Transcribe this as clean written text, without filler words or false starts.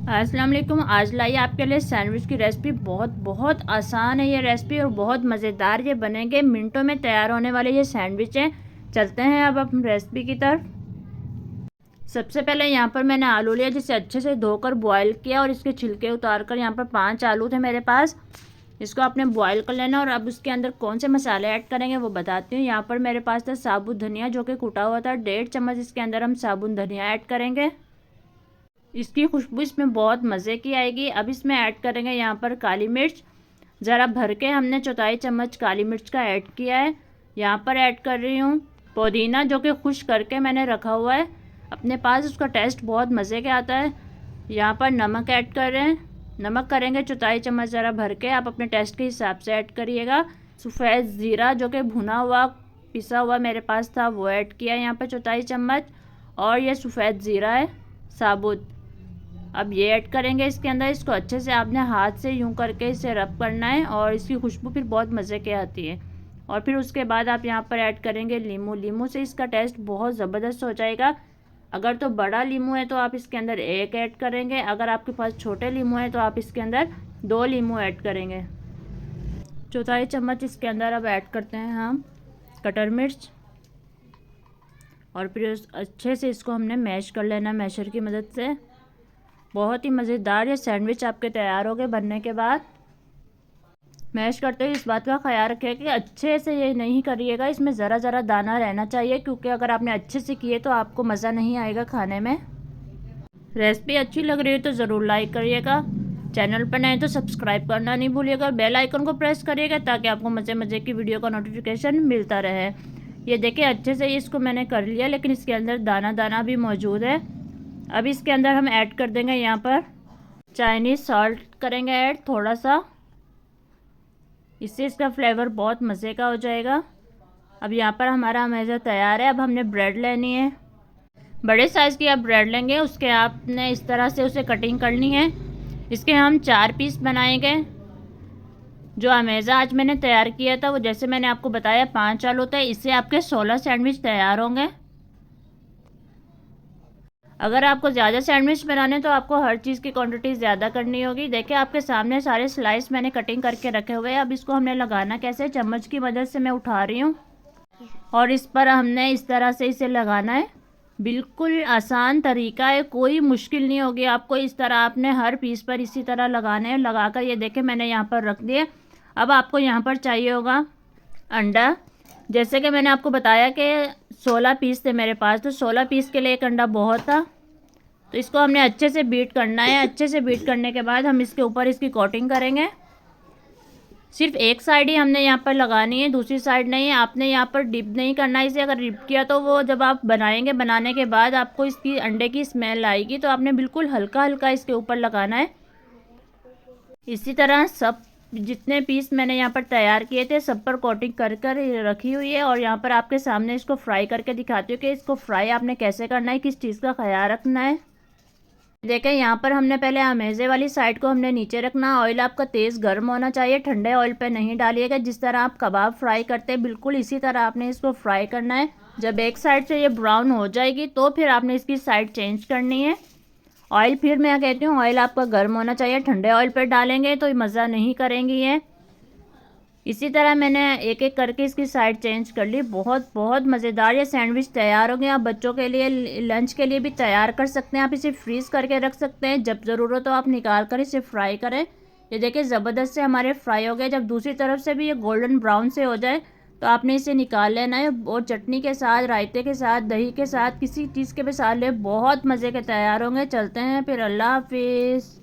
अस्सलाम वालेकुम। आज लाई आपके लिए सैंडविच की रेसिपी। बहुत आसान है ये रेसिपी और बहुत मज़ेदार ये बनेंगे। मिनटों में तैयार होने वाले ये सैंडविच हैं। चलते हैं अब हम रेसिपी की तरफ। सबसे पहले यहाँ पर मैंने आलू लिया, जिसे अच्छे से धोकर बॉयल किया और इसके छिलके उतार कर यहाँ पर 5 आलू थे मेरे पास। इसको आपने बॉयल कर लेना और अब उसके अंदर कौन से मसाले ऐड करेंगे वो बताती हूँ। यहाँ पर मेरे पास था साबुत धनिया, जो कि कूटा हुआ था। 1.5 चम्मच इसके अंदर हम साबुत धनिया ऐड करेंगे। इसकी खुशबू इसमें बहुत मज़े की आएगी। अब इसमें ऐड करेंगे यहाँ पर काली मिर्च। ज़रा भर के हमने 1/4 चम्मच काली मिर्च का ऐड किया है। यहाँ पर ऐड कर रही हूँ पुदीना, जो कि खुश करके मैंने रखा हुआ है अपने पास। उसका टेस्ट बहुत मज़े का आता है। यहाँ पर नमक ऐड कर रहे हैं। नमक करेंगे 1/4 चम्मच ज़रा भर के, आप अपने टेस्ट के हिसाब से ऐड करिएगा। सफ़ेद ज़ीरा, जो कि भुना हुआ पिसा हुआ मेरे पास था, वो ऐड किया यहाँ पर 1/4 चम्मच। और ये सफ़ेद ज़ीरा है साबुत। अब ये ऐड करेंगे इसके अंदर। इसको अच्छे से आपने हाथ से यूं करके इसे रब करना है और इसकी खुशबू फिर बहुत मज़े की आती है। और फिर उसके बाद आप यहाँ पर ऐड करेंगे नींबू। नींबू से इसका टेस्ट बहुत ज़बरदस्त हो जाएगा। अगर तो बड़ा नींबू है तो आप इसके अंदर 1 ऐड करेंगे। अगर आपके पास छोटे नींबू है तो आप इसके अंदर 2 नींबू ऐड करेंगे। 1/4 चम्मच इसके अंदर अब ऐड करते हैं हम कटर मिर्च। और फिर अच्छे से इसको हमने मैश कर लेना मैशर की मदद से। बहुत ही मज़ेदार ये सैंडविच आपके तैयार हो गए बनने के बाद। मैश करते हुए इस बात का ख्याल रखिए कि अच्छे से ये नहीं करिएगा, इसमें ज़रा ज़रा दाना रहना चाहिए, क्योंकि अगर आपने अच्छे से किए तो आपको मज़ा नहीं आएगा खाने में। रेसिपी अच्छी लग रही है तो ज़रूर लाइक करिएगा। चैनल पर नए तो सब्सक्राइब करना नहीं भूलिएगा और बेल आइकन को प्रेस करिएगा, ताकि आपको मज़े मज़े की वीडियो का नोटिफिकेशन मिलता रहे। ये देखिए अच्छे से इसको मैंने कर लिया, लेकिन इसके अंदर दाना दाना भी मौजूद है। अब इसके अंदर हम ऐड कर देंगे यहाँ पर चाइनीज़ सॉल्ट करेंगे ऐड थोड़ा सा। इससे इसका फ्लेवर बहुत मज़े का हो जाएगा। अब यहाँ पर हमारा अमेज़ा तैयार है। अब हमने ब्रेड लेनी है। बड़े साइज़ की आप ब्रेड लेंगे, उसके आपने इस तरह से उसे कटिंग करनी है। इसके हम 4 पीस बनाएंगे। जो अमेज़ा आज मैंने तैयार किया था, वो जैसे मैंने आपको बताया 5 आलू था। इससे आपके 16 सैंडविच तैयार होंगे। अगर आपको ज़्यादा सैंडविच बनाने तो आपको हर चीज़ की क्वांटिटी ज़्यादा करनी होगी। देखिए आपके सामने सारे स्लाइस मैंने कटिंग करके रखे हुए हैं। अब इसको हमने लगाना कैसे, चम्मच की मदद से मैं उठा रही हूँ और इस पर हमने इस तरह से इसे लगाना है। बिल्कुल आसान तरीका है, कोई मुश्किल नहीं होगी आपको। इस तरह आपने हर पीस पर इसी तरह लगाने हैं। लगाकर ये देखें मैंने यहाँ पर रख दिए। अब आपको यहाँ पर चाहिए होगा अंडा। जैसे कि मैंने आपको बताया कि 16 पीस थे मेरे पास, तो 16 पीस के लिए 1 अंडा बहुत था। तो इसको हमने अच्छे से बीट करना है। अच्छे से बीट करने के बाद हम इसके ऊपर इसकी कोटिंग करेंगे। सिर्फ एक साइड ही हमने यहाँ पर लगानी है, दूसरी साइड नहीं। आपने यहाँ पर डिप नहीं करना है इसे। अगर डिप किया तो वो जब आप बनाएंगे, बनाने के बाद आपको इसकी अंडे की स्मेल आएगी। तो आपने बिल्कुल हल्का हल्का इसके ऊपर लगाना है। इसी तरह सब जितने पीस मैंने यहाँ पर तैयार किए थे सब पर कोटिंग कर कर रखी हुई है। और यहाँ पर आपके सामने इसको फ्राई करके दिखाती हूँ कि इसको फ्राई आपने कैसे करना है, किस चीज़ का ख्याल रखना है। देखें यहाँ पर हमने पहले अमेज़े वाली साइड को हमने नीचे रखना। ऑयल आपका तेज़ गर्म होना चाहिए, ठंडे ऑयल पे नहीं डालिएगा। जिस तरह आप कबाब फ्राई करते हैं बिल्कुल इसी तरह आपने इसको फ्राई करना है। जब एक साइड से ये ब्राउन हो जाएगी तो फिर आपने इसकी साइड चेंज करनी है। ऑयल, फिर मैं कहती हूँ ऑयल आपका गर्म होना चाहिए। ठंडे ऑयल पर डालेंगे तो मज़ा नहीं करेंगी ये। इसी तरह मैंने एक एक करके इसकी साइड चेंज कर ली। बहुत मज़ेदार ये सैंडविच तैयार हो गए। आप बच्चों के लिए लंच के लिए भी तैयार कर सकते हैं। आप इसे फ्रीज़ करके रख सकते हैं, जब ज़रूरत हो आप निकाल कर इसे फ्राई करें। ये देखिए ज़बरदस्त से हमारे फ्राई हो गए। जब दूसरी तरफ से भी ये गोल्डन ब्राउन से हो जाए तो आपने इसे निकाल लेना है। और चटनी के साथ, रायते के साथ, दही के साथ, किसी चीज़ के भी साथ ले, बहुत मज़े के तैयार होंगे। चलते हैं फिर, अल्लाह हाफिज़।